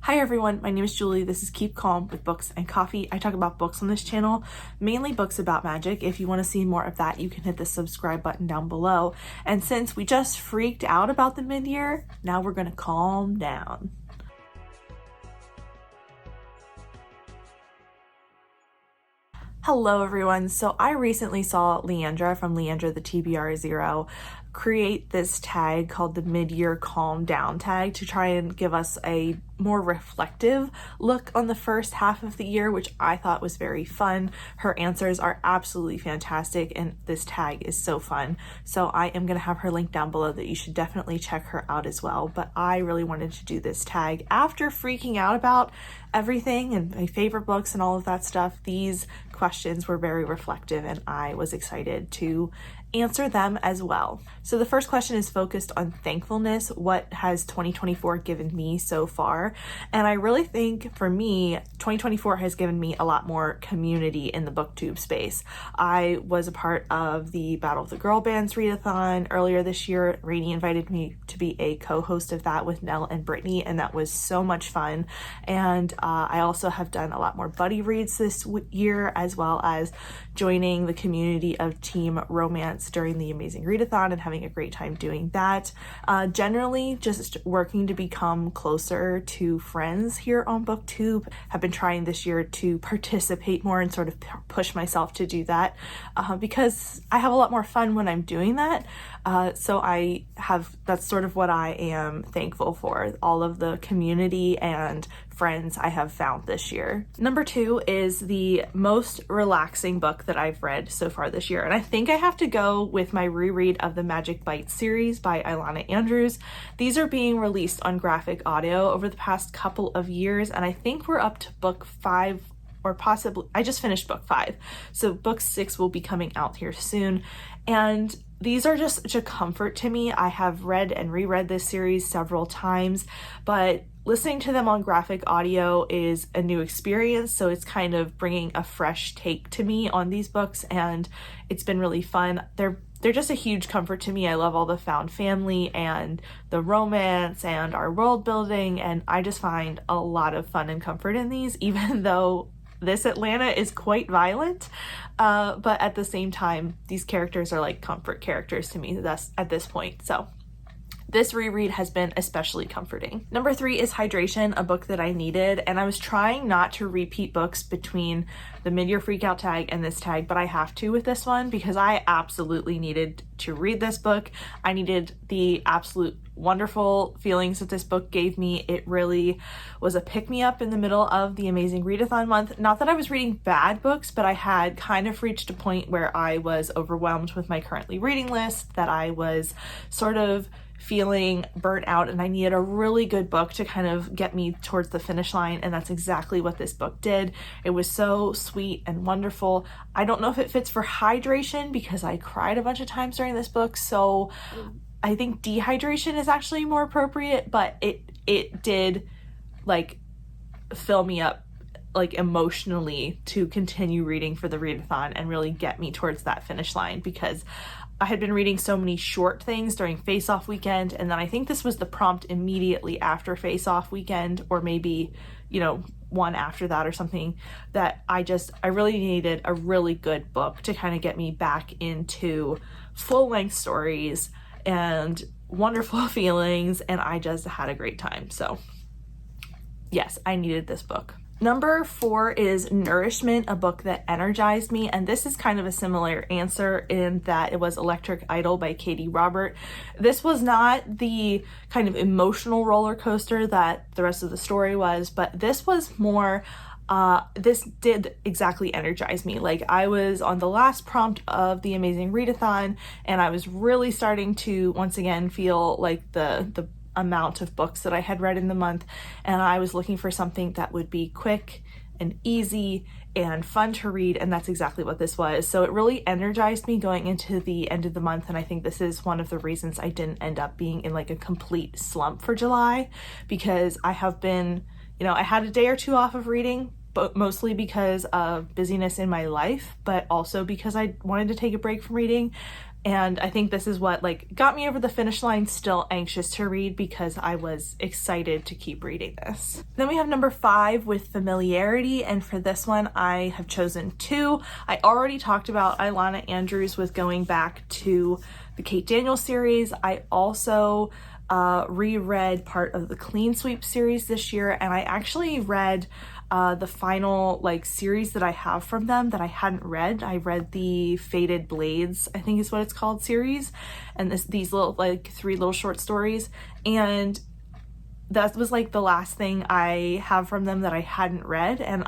Hi everyone, my name is Julie. This is Keep Calm with Books and Coffee. I talk about books on this channel, mainly books about magic. If you want to see more of that, you can hit the subscribe button down below. And since we just freaked out about the mid-year, now we're going to calm down. Hello everyone. So I recently saw Leandra from Leandra the TBR Zero create this tag called the Mid-Year Calm Down tag to try and give us a more reflective look on the first half of the year, which I thought was very fun. Her answers are absolutely fantastic and this tag is so fun. So I am going to have her link down below that you should definitely check her out as well. But I really wanted to do this tag after freaking out about everything and my favorite books and all of that stuff. These questions were very reflective and I was excited to answer them as well. So the first question is focused on thankfulness. What has 2024 given me so far? And I really think for me, 2024 has given me a lot more community in the booktube space. I was a part of the Battle of the Girl Bands readathon earlier this year. Rainey invited me to be a co-host of that with Nell and Brittany, and that was so much fun. And I also have done a lot more buddy reads this year, as well as joining the community of Team Romance during the Amazing Readathon and having a great time doing that. Generally, just working to become closer to friends here on BookTube. Have been trying this year to participate more and sort of push myself to do that because I have a lot more fun when I'm doing that. So that's sort of what I am thankful for, all of the community and friends I have found this year. Number 2 is the most relaxing book that I've read so far this year. And I think I have to go with my reread of the Magic Bites series by Ilana Andrews. These are being released on graphic audio over the past couple of years. And I think we're up to book 5 or possibly, I just finished book 5. So book 6 will be coming out here soon. And these are just such a comfort to me. I have read and reread this series several times, but listening to them on graphic audio is a new experience, so it's kind of bringing a fresh take to me on these books, and it's been really fun. They're just a huge comfort to me. I love all the found family and the romance and our world building, and I just find a lot of fun and comfort in these, even though this Atlanta is quite violent, but at the same time, these characters are like comfort characters to me at this point. So this reread has been especially comforting. Number 3 is Hydration, a book that I needed, and I was trying not to repeat books between the Mid-Year Freakout tag and this tag, but I have to with this one because I absolutely needed to read this book. I needed the absolute wonderful feelings that this book gave me. It really was a pick-me-up in the middle of the Amazing Readathon month. Not that I was reading bad books, but I had kind of reached a point where I was overwhelmed with my currently reading list, that I was sort of feeling burnt out, and I needed a really good book to kind of get me towards the finish line, and that's exactly what this book did. It was so sweet and wonderful. I don't know if it fits for hydration because I cried a bunch of times during this book, so I think dehydration is actually more appropriate, but it did like fill me up like emotionally to continue reading for the readathon and really get me towards that finish line, because I had been reading so many short things during Face Off weekend, and then I think this was the prompt immediately after Face Off weekend, or maybe, one after that or something, that I really needed a really good book to kind of get me back into full-length stories and wonderful feelings, and I just had a great time. So yes, I needed this book. Number 4 is Nourishment, a book that energized me, and this is kind of a similar answer in that it was Electric Idol by Katie Robert. This was not the kind of emotional roller coaster that the rest of the story was, but this was more this did exactly energize me. Like, I was on the last prompt of the Amazing Readathon, and I was really starting to once again feel like the amount of books that I had read in the month, and I was looking for something that would be quick and easy and fun to read, and that's exactly what this was. So it really energized me going into the end of the month, and I think this is one of the reasons I didn't end up being in like a complete slump for July, because I have been, I had a day or two off of reading, but mostly because of busyness in my life, but also because I wanted to take a break from reading. And I think this is what like got me over the finish line, still anxious to read because I was excited to keep reading this. Then we have number 5 with Familiarity, and for this one I have chosen 2. I already talked about Ilana Andrews with going back to the Kate Daniels series. I also reread part of the Clean Sweep series this year, and I actually read the final like series that I have from them that I hadn't read. I read the Faded Blades, I think is what it's called, series, and these little like 3 little short stories, and that was like the last thing I have from them that I hadn't read, and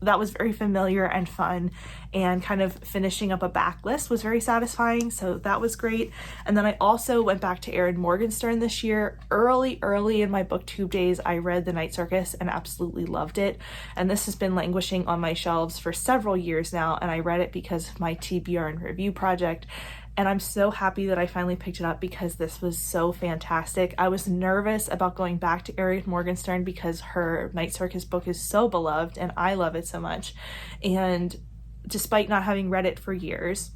that was very familiar and fun, and kind of finishing up a backlist was very satisfying, so that was great. And then I also went back to Erin Morgenstern this year. Early in my booktube days, I read The Night Circus and absolutely loved it, and this has been languishing on my shelves for several years now, and I read it because of my TBR and review project. And I'm so happy that I finally picked it up because this was so fantastic. I was nervous about going back to Erin Morgenstern because her Night Circus book is so beloved and I love it so much. And despite not having read it for years,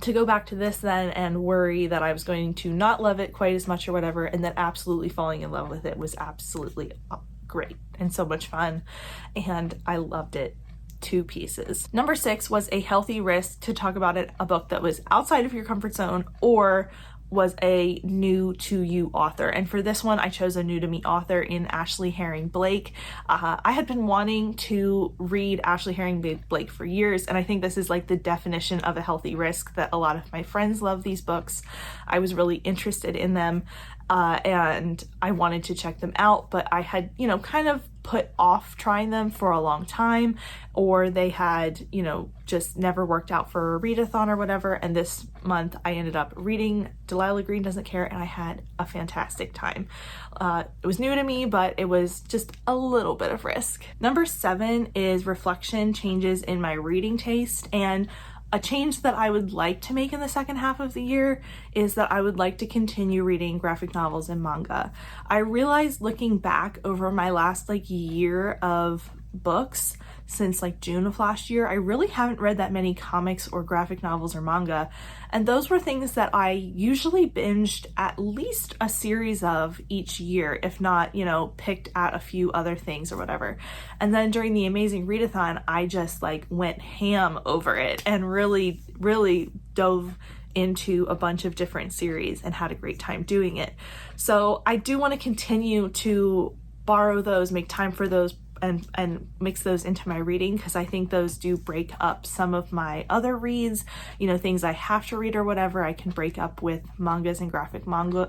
to go back to this then and worry that I was going to not love it quite as much or whatever, and then absolutely falling in love with it was absolutely great and so much fun. And I loved it. 2 pieces. Number 6 was A Healthy Risk, to talk about a book that was outside of your comfort zone or was a new to you author. And for this one, I chose a new to me author in Ashley Herring Blake. I had been wanting to read Ashley Herring Blake for years, and I think this is like the definition of a healthy risk, that a lot of my friends love these books. I was really interested in them, and I wanted to check them out, but I had, kind of put off trying them for a long time, or they had, just never worked out for a readathon or whatever. And this month I ended up reading Delilah Green Doesn't Care, and I had a fantastic time. It was new to me, but it was just a little bit of risk. Number 7 is Reflection, Changes in My Reading Taste. And a change that I would like to make in the second half of the year is that I would like to continue reading graphic novels and manga. I realized looking back over my last year of books since June of last year, I really haven't read that many comics or graphic novels or manga. And those were things that I usually binged at least a series of each year, if not, picked at a few other things or whatever. And then during the Amazing Readathon, I just went ham over it and really, really dove into a bunch of different series and had a great time doing it. So I do want to continue to borrow those, make time for those, and mix those into my reading, because I think those do break up some of my other reads, things I have to read or whatever. I can break up with mangas and graphic novels.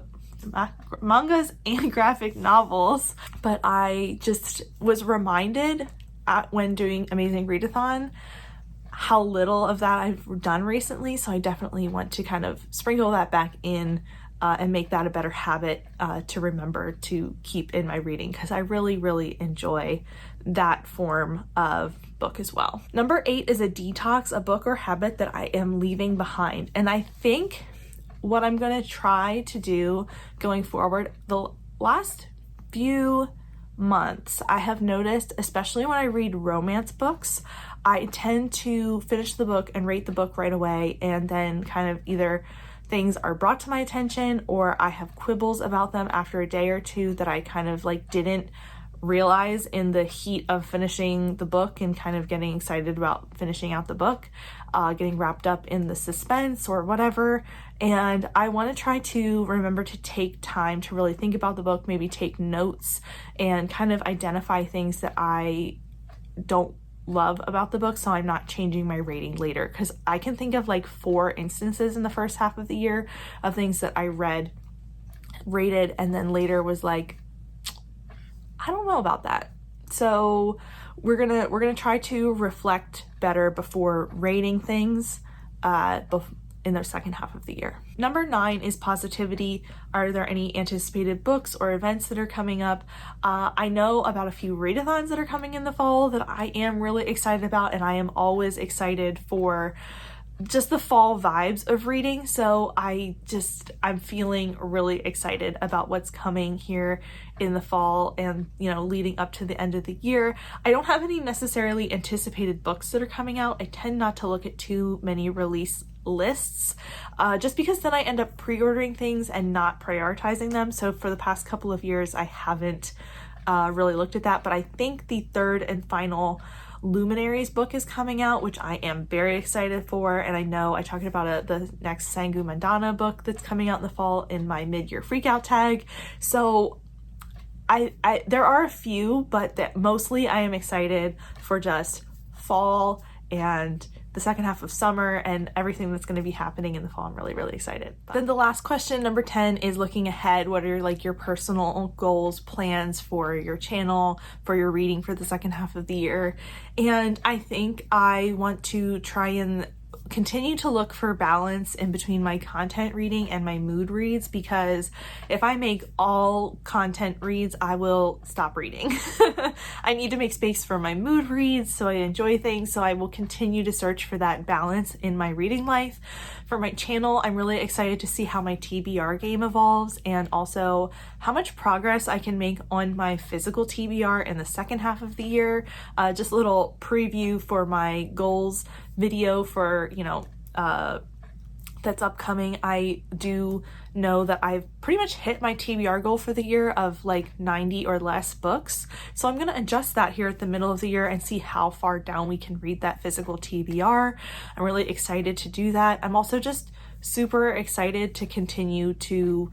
But I just was reminded when doing Amazing Readathon how little of that I've done recently, so I definitely want to kind of sprinkle that back in and make that a better habit to remember to keep in my reading, because I really, really enjoy that form of book as well. Number 8 is a detox, a book or habit that I am leaving behind. And I think what I'm going to try to do going forward, the last few months, I have noticed, especially when I read romance books, I tend to finish the book and rate the book right away, and then kind of either things are brought to my attention or I have quibbles about them after a day or two that I kind of didn't realize in the heat of finishing the book and kind of getting excited about finishing out the book, getting wrapped up in the suspense or whatever. And I want to try to remember to take time to really think about the book, maybe take notes and kind of identify things that I don't love about the book, so I'm not changing my rating later, because I can think of 4 instances in the first half of the year of things that I rated, and then later was I don't know about that. So we're gonna try to reflect better before rating things in the second half of the year. Number 9 is Positivity. Are there any anticipated books or events that are coming up? I know about a few readathons that are coming in the fall that I am really excited about, and I am always excited for just the fall vibes of reading. So I'm feeling really excited about what's coming here in the fall and, leading up to the end of the year. I don't have any necessarily anticipated books that are coming out. I tend not to look at too many release lists, just because then I end up pre-ordering things and not prioritizing them. So for the past couple of years, I haven't really looked at that, but I think the third and final Luminaries book is coming out, which I am very excited for, and I know I talked about the next Sangu Mandana book that's coming out in the fall in my mid-year freakout tag. So I there are a few, but that mostly I am excited for just fall and the second half of summer and everything that's going to be happening in the fall. I'm really, really excited. Then the last question, number 10, is looking ahead. What are like your personal goals, plans for your channel, for your reading for the second half of the year? And I think I want to try and continue to look for balance in between my content reading and my mood reads, because if I make all content reads, I will stop reading. I need to make space for my mood reads so I enjoy things, so I will continue to search for that balance in my reading life. For my channel, I'm really excited to see how my TBR game evolves and also how much progress I can make on my physical TBR in the second half of the year. Just a little preview for my goals video for, that's upcoming. I do know that I've pretty much hit my TBR goal for the year of like 90 or less books. So I'm going to adjust that here at the middle of the year and see how far down we can read that physical TBR. I'm really excited to do that. I'm also just super excited to continue to,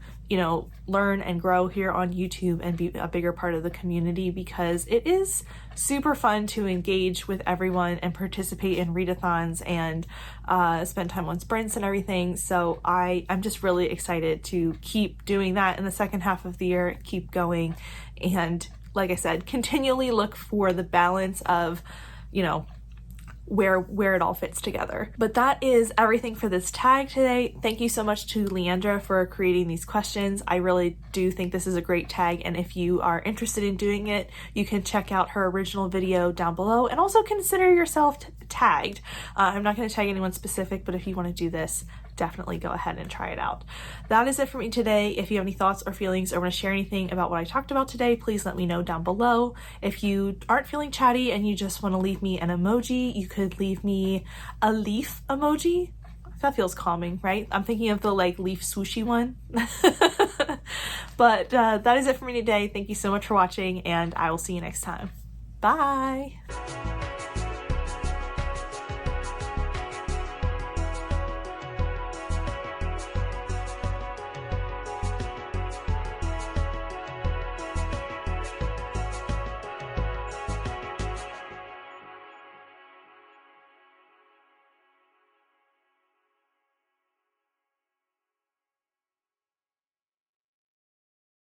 learn and grow here on YouTube and be a bigger part of the community, because it is super fun to engage with everyone and participate in readathons and spend time on sprints and everything. So I'm just really excited to keep doing that in the second half of the year, keep going, and like I said, continually look for the balance of, where it all fits together. But that is everything for this tag today. Thank you so much to Leandra for creating these questions. I really do think this is a great tag, and if you are interested in doing it, you can check out her original video down below and also consider yourself tagged. I'm not going to tag anyone specific, but if you want to do this, definitely go ahead and try it out. That is it for me today. If you have any thoughts or feelings or want to share anything about what I talked about today, please let me know down below. If you aren't feeling chatty and you just want to leave me an emoji, you could leave me a leaf emoji. That feels calming, right? I'm thinking of the like leaf swooshy one. But that is it for me today. Thank you so much for watching, and I will see you next time. Bye.